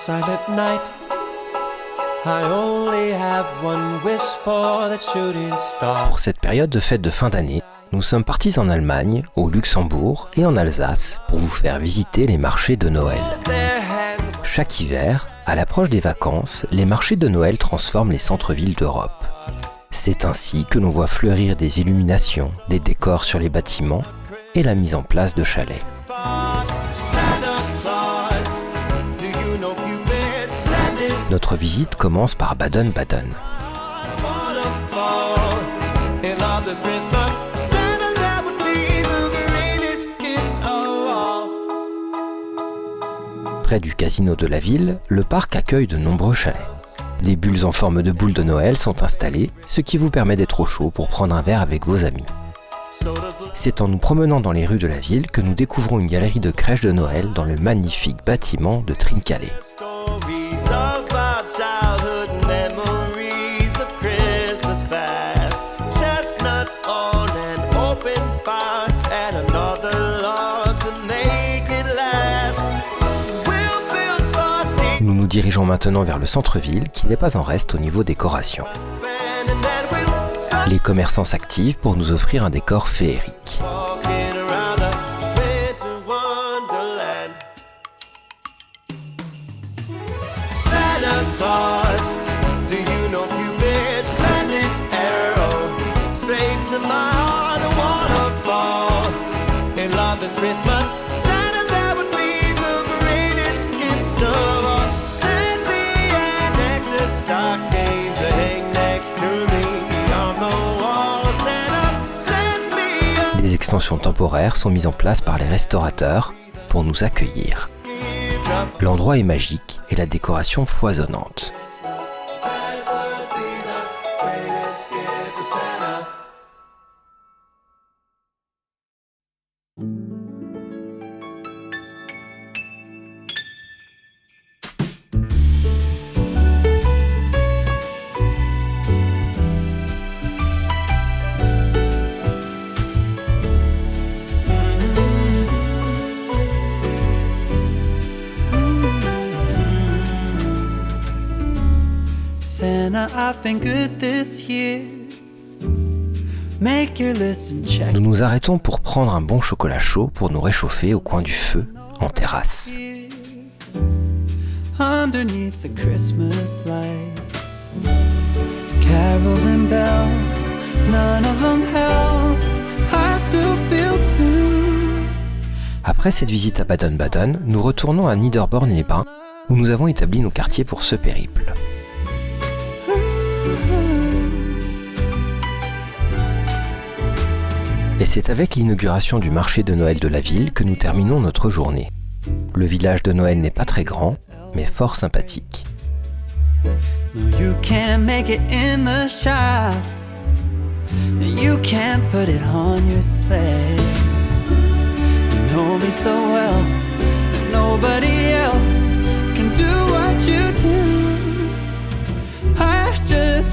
silent night. I only have one wish for that shooting star. Pour cette période de fête de fin d'année, nous sommes partis en Allemagne, au Luxembourg et en Alsace pour vous faire visiter les marchés de Noël. Chaque hiver, à l'approche des vacances, les marchés de Noël transforment les centres-villes d'Europe. C'est ainsi que l'on voit fleurir des illuminations, des décors sur les bâtiments et la mise en place de chalets. Notre visite commence par Baden-Baden. Près du casino de la ville, le parc accueille de nombreux chalets. Des bulles en forme de boule de Noël sont installées, ce qui vous permet d'être au chaud pour prendre un verre avec vos amis. C'est en nous promenant dans les rues de la ville que nous découvrons une galerie de crèches de Noël dans le magnifique bâtiment de Trincalet. Nous nous dirigeons maintenant vers le centre-ville qui n'est pas en reste au niveau décoration. Les commerçants s'activent pour nous offrir un décor féerique. Des extensions temporaires sont mises en place par les restaurateurs pour nous accueillir. L'endroit est magique et la décoration foisonnante. Nous nous arrêtons pour prendre un bon chocolat chaud pour nous réchauffer au coin du feu, en terrasse. Après cette visite à Baden-Baden, nous retournons à Niederborn-les-Bains, où nous avons établi nos quartiers pour ce périple. Et c'est avec l'inauguration du marché de Noël de la ville que nous terminons notre journée. Le village de Noël n'est pas très grand, mais fort sympathique.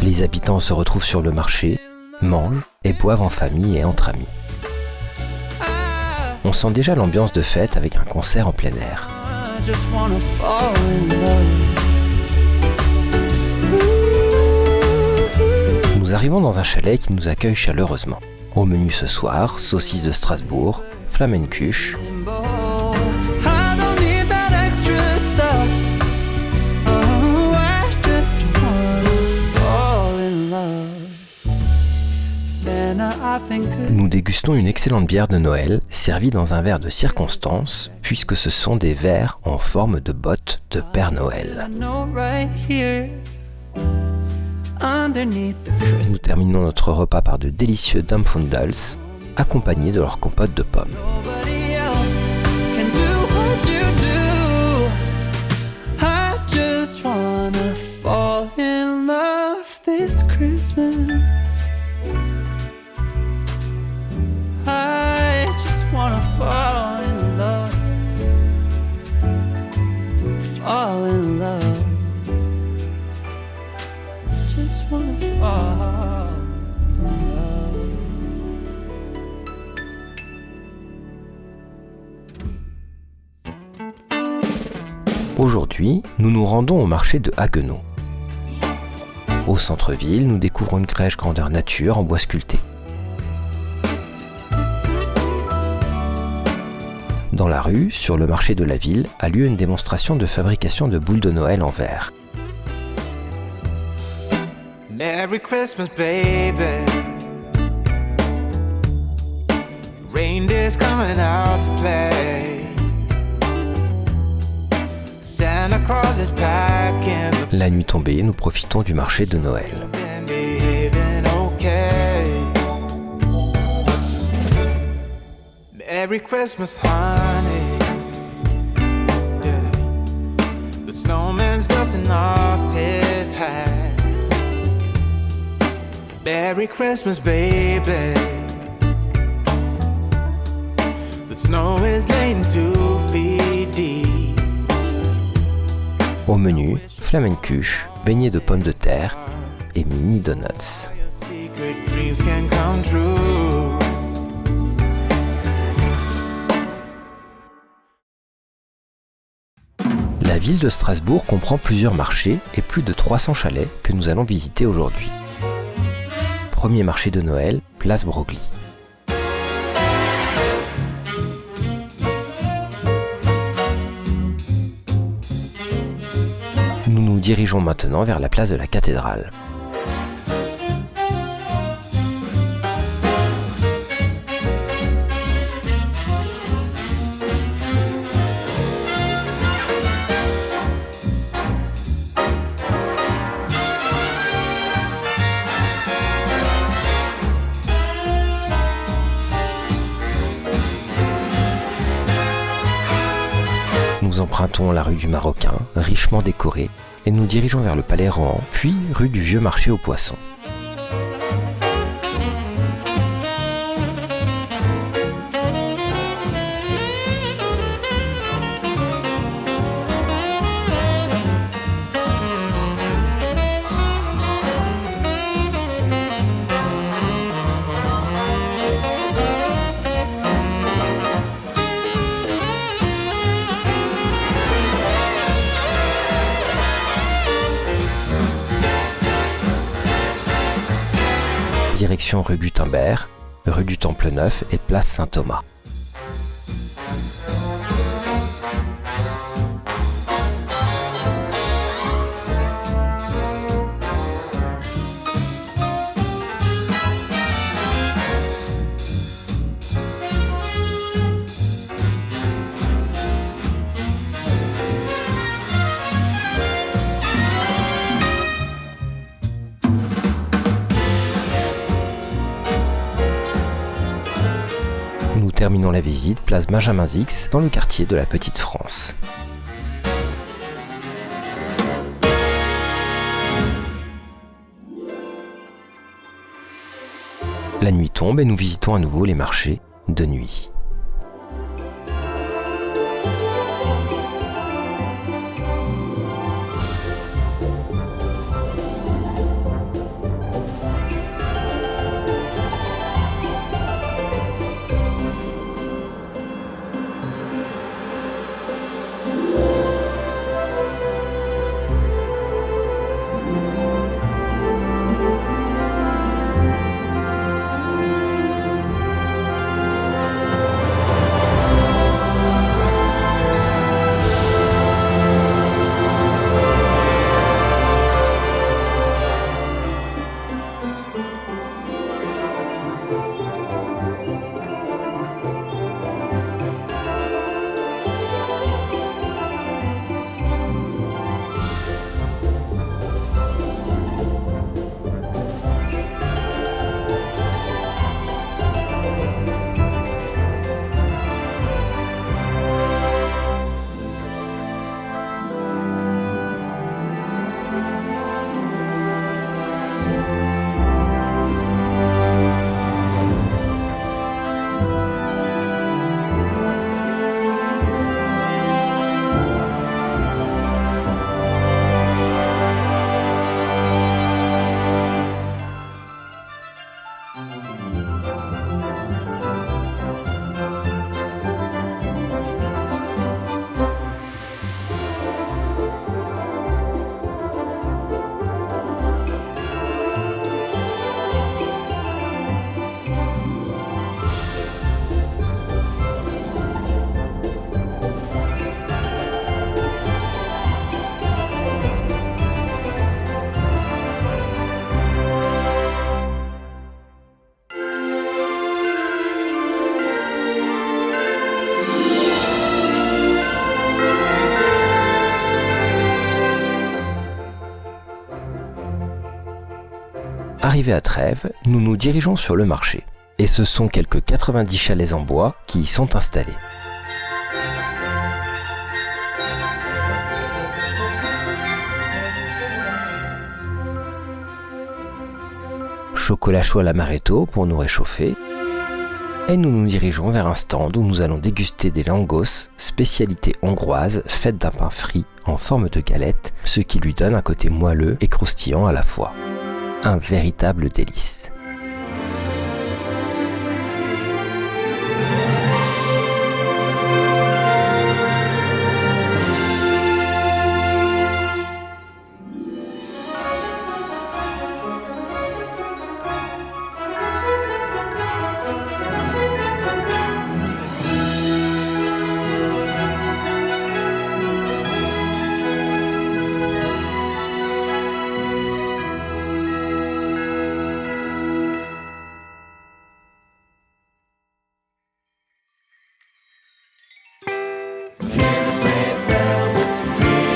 Les habitants se retrouvent sur le marché, mangent et boivent en famille et entre amis. On sent déjà l'ambiance de fête avec un concert en plein air. Nous arrivons dans un chalet qui nous accueille chaleureusement. Au menu ce soir, saucisses de Strasbourg, Flammenkuche, nous dégustons une excellente bière de Noël, servie dans un verre de circonstance, puisque ce sont des verres en forme de bottes de Père Noël. Nous terminons notre repas par de délicieux Dampfundels, accompagnés de leur compote de pommes. Aujourd'hui, nous nous rendons au marché de Haguenau. Au centre-ville, nous découvrons une crèche grandeur nature en bois sculpté. Dans la rue, sur le marché de la ville, a lieu une démonstration de fabrication de boules de Noël en verre. Merry Christmas, baby. Reindeer's coming out to play. Santa Claus is packing the La nuit tombée, nous profitons du marché de Noël. and behaving okay. Merry Christmas, honey. Yeah. The snowman's dusting off his hat. Merry Christmas, baby. The snow is laying 2 feet deep. Au menu, flamencuche, beignets de pommes de terre et mini donuts. Your secret dreams can come true. La ville de Strasbourg comprend plusieurs marchés et plus de 300 chalets que nous allons visiter aujourd'hui. Premier marché de Noël, place Broglie. Nous nous dirigeons maintenant vers la place de la cathédrale. Nous empruntons la rue du Marocain, richement décorée, et nous dirigeons vers le Palais Rohan, puis rue du Vieux Marché aux Poissons. Direction rue Gutenberg, rue du Temple Neuf et place Saint-Thomas. Nous terminons la visite place Benjamin Zix dans le quartier de la Petite France. La nuit tombe et nous visitons à nouveau les marchés de nuit. Arrivés à Trèves, nous nous dirigeons sur le marché. Et ce sont quelques 90 chalets en bois qui y sont installés. Chocolat chaud à l'amaretto pour nous réchauffer. Et nous nous dirigeons vers un stand où nous allons déguster des langos, spécialité hongroise faite d'un pain frit en forme de galette, ce qui lui donne un côté moelleux et croustillant à la fois. Un véritable délice.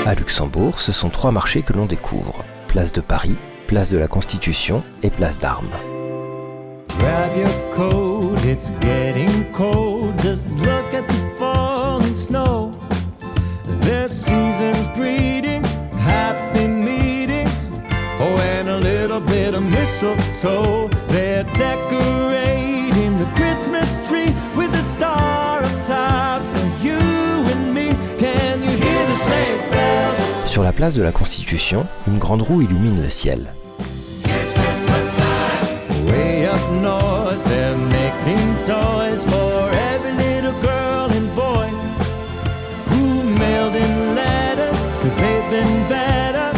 À Luxembourg, ce sont 3 marchés que l'on découvre. Place de Paris, place de la Constitution et place d'Armes. Grab your coat, it's getting cold. Just look at the falling snow. The season's greetings, happy meetings. Oh, and a little bit of mistletoe. They're decorating the Christmas tree with a star up top for you and me. Can you hear the sleigh bells? Sur la place de la Constitution, une grande roue illumine le ciel. It's Christmas time. Way up north, they're making toys for every little girl and boy who mailed in letters, 'cause they've been better,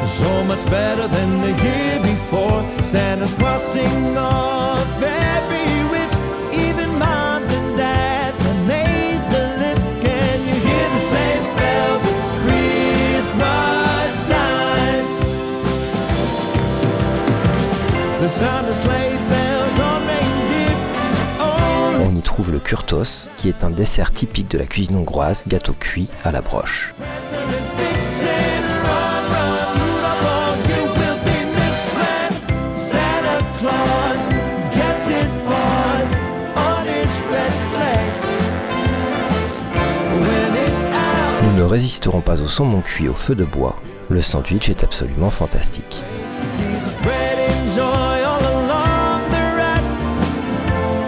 so much better than the year before. Santa's crossing off every wish, even moms and dads have made the list. Can you hear the sleigh bells? It's Christmas time. The sound of sleigh bells on reindeer. Oh, On y trouve le kurtos, qui est un dessert typique de la cuisine hongroise, gâteau cuit à la broche. prancing and fishing, run, run, Rudolph, oh, you will be missed when Santa Claus gets his paws on his red sleigh. When it's out, Nous ne résisterons pas au saumon cuit au feu de bois. Le sandwich est absolument fantastique. he's spreading joy all along the rack,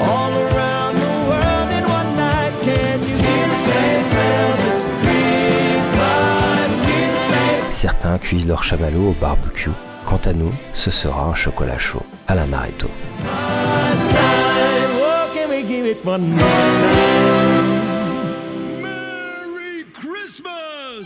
all around the world in one night. Can you hear the sleigh bells? It's Christmas, hear the sleigh. Certains cuisent leur chamallow au barbecue. Quant à nous, ce sera un chocolat chaud à l'amaretto. Christmas time. Oh, can we give it one more time? Merry Christmas!